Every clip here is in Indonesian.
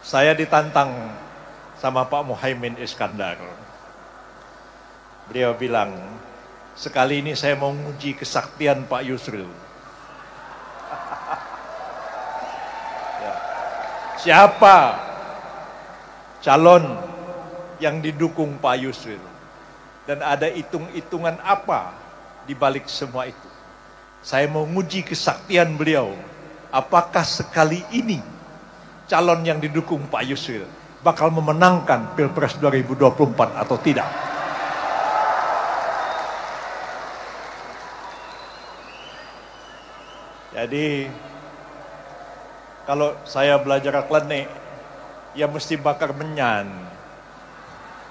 Saya ditantang sama Pak Muhaimin Iskandar. Beliau bilang, sekali ini saya mau menguji kesaktian Pak Yusril. Ya. Siapa calon yang didukung Pak Yusril? Dan ada hitung-hitungan apa di balik semua itu? Saya mau menguji kesaktian beliau. Apakah sekali ini calon yang didukung Pak Yusril bakal memenangkan Pilpres 2024 atau tidak? Jadi kalau saya belajar klenik, ya mesti bakar menyan.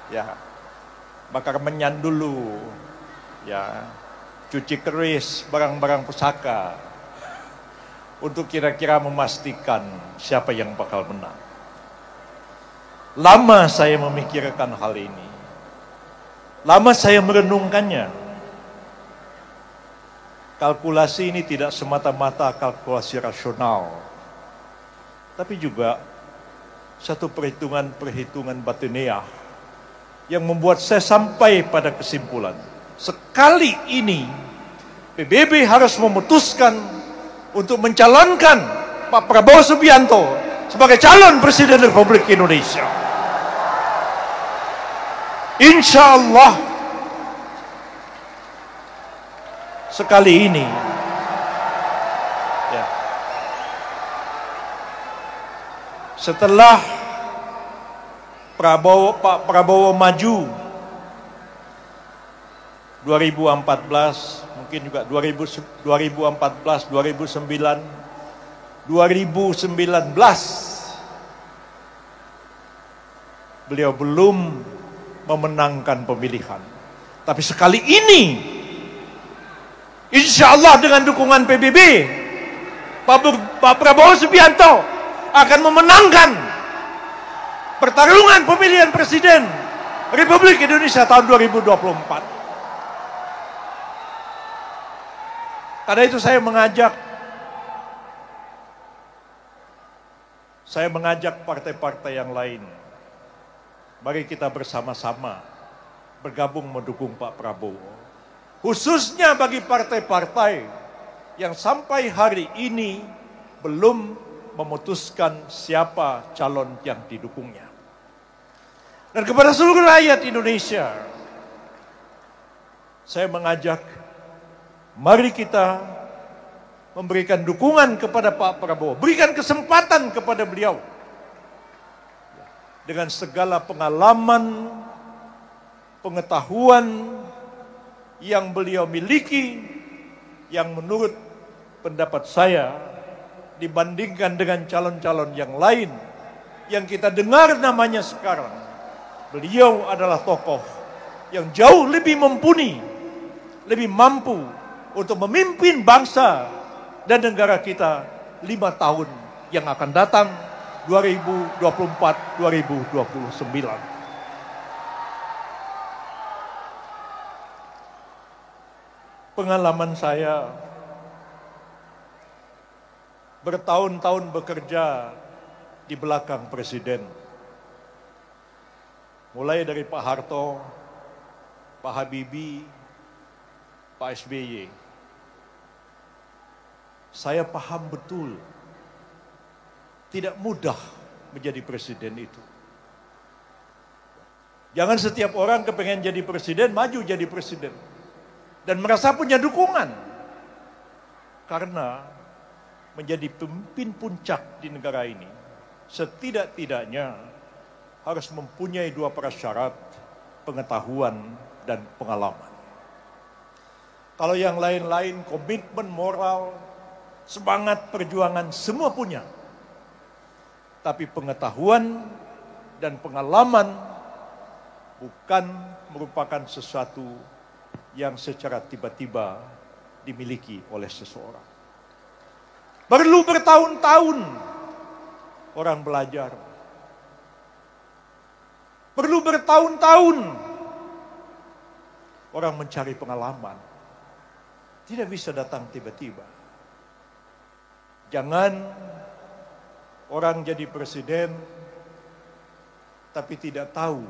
Ya, bakar menyan dulu. Ya, cuci keris barang-barang pusaka untuk kira-kira memastikan siapa yang bakal menang. Lama saya memikirkan hal ini. Lama saya merenungkannya. Kalkulasi ini tidak semata-mata kalkulasi rasional, tapi juga satu perhitungan batiniah yang membuat saya sampai pada kesimpulan, sekali ini PBB harus memutuskan untuk mencalonkan Pak Prabowo Subianto sebagai calon Presiden Republik Indonesia. Insya Allah sekali ini ya, setelah Pak Prabowo maju 2014, mungkin juga 2014, 2009, 2019 beliau belum memenangkan pemilihan. Tapi sekali ini insya Allah dengan dukungan PBB, Pak Prabowo Subianto akan memenangkan pertarungan pemilihan Presiden Republik Indonesia tahun 2024. Karena itu saya mengajak partai-partai yang lain. Mari kita bersama-sama bergabung mendukung Pak Prabowo. Khususnya bagi partai-partai yang sampai hari ini belum memutuskan siapa calon yang didukungnya. Dan kepada seluruh rakyat Indonesia, saya mengajak, mari kita memberikan dukungan kepada Pak Prabowo, berikan kesempatan kepada beliau dengan segala pengalaman, pengetahuan yang beliau miliki, yang menurut pendapat saya dibandingkan dengan calon-calon yang lain yang kita dengar namanya sekarang, beliau adalah tokoh yang jauh lebih mumpuni, lebih mampu untuk memimpin bangsa dan negara kita 5 tahun yang akan datang, 2024-2029. Pengalaman saya bertahun-tahun bekerja di belakang Presiden. Mulai dari Pak Harto, Pak Habibie, Pak SBY. Saya paham betul, tidak mudah menjadi presiden itu. Jangan setiap orang kepengen jadi presiden, maju jadi presiden. Dan merasa punya dukungan. Karena menjadi pemimpin puncak di negara ini, setidak-tidaknya harus mempunyai 2 prasyarat, pengetahuan dan pengalaman. Kalau yang lain-lain, komitmen moral, semangat perjuangan, semua punya. Tapi pengetahuan dan pengalaman bukan merupakan sesuatu yang secara tiba-tiba dimiliki oleh seseorang. Perlu bertahun-tahun orang belajar. Perlu bertahun-tahun orang mencari pengalaman. Tidak bisa datang tiba-tiba. Jangan orang jadi presiden tapi tidak tahu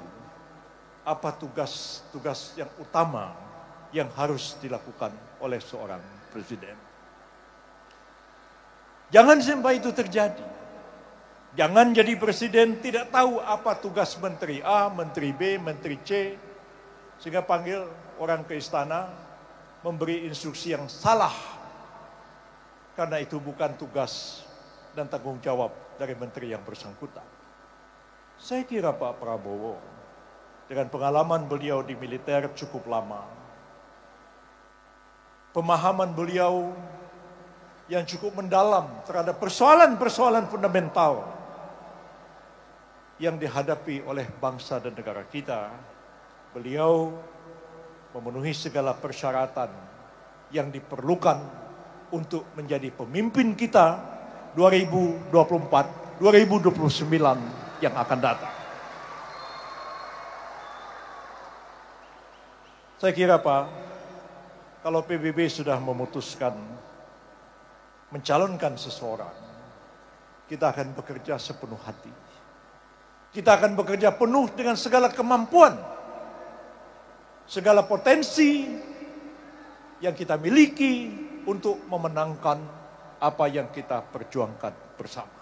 apa tugas-tugas yang utama yang harus dilakukan oleh seorang presiden. Jangan sampai itu terjadi. Jangan jadi presiden tidak tahu apa tugas menteri A, menteri B, menteri C, sehingga panggil orang ke istana memberi instruksi yang salah, karena itu bukan tugas dan tanggung jawab dari menteri yang bersangkutan. Saya kira Pak Prabowo dengan pengalaman beliau di militer cukup lama, pemahaman beliau yang cukup mendalam terhadap persoalan-persoalan fundamental yang dihadapi oleh bangsa dan negara kita, beliau memenuhi segala persyaratan yang diperlukan untuk menjadi pemimpin kita 2024-2029 yang akan datang. Saya kira Pak, kalau PBB sudah memutuskan mencalonkan seseorang, kita akan bekerja sepenuh hati. Kita akan bekerja penuh dengan segala kemampuan, segala potensi yang kita miliki untuk memenangkan apa yang kita perjuangkan bersama.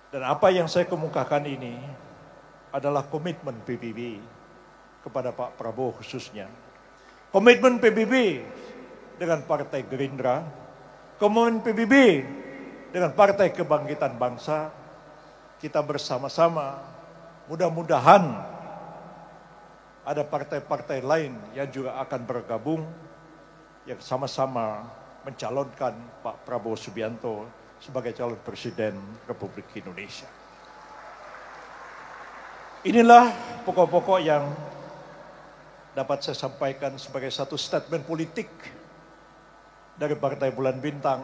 Dan apa yang saya kemukakan ini adalah komitmen PBB kepada Pak Prabowo khususnya. Komitmen PBB dengan Partai Gerindra, komitmen PBB dengan Partai Kebangkitan Bangsa. Kita bersama-sama, mudah-mudahan ada partai-partai lain yang juga akan bergabung, yang sama-sama mencalonkan Pak Prabowo Subianto sebagai calon Presiden Republik Indonesia. Inilah pokok-pokok yang dapat saya sampaikan sebagai satu statement politik dari Partai Bulan Bintang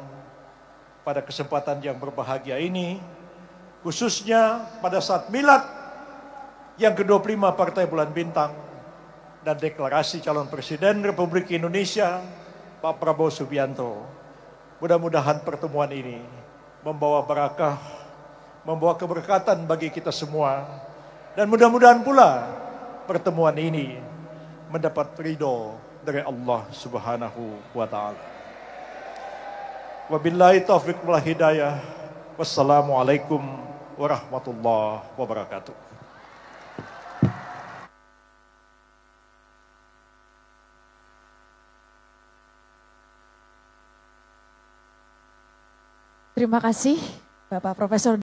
pada kesempatan yang berbahagia ini, khususnya pada saat milad yang ke-25 Partai Bulan Bintang dan deklarasi calon Presiden Republik Indonesia Pak Prabowo Subianto. Mudah-mudahan pertemuan ini membawa barakah, membawa keberkatan bagi kita semua, dan mudah-mudahan pula pertemuan ini mendapat ridho dari Allah Subhanahu wa Ta'ala. Wabillahi taufiq wal hidayah. Wassalamualaikum warahmatullahi wabarakatuh. Terima kasih Bapak Profesor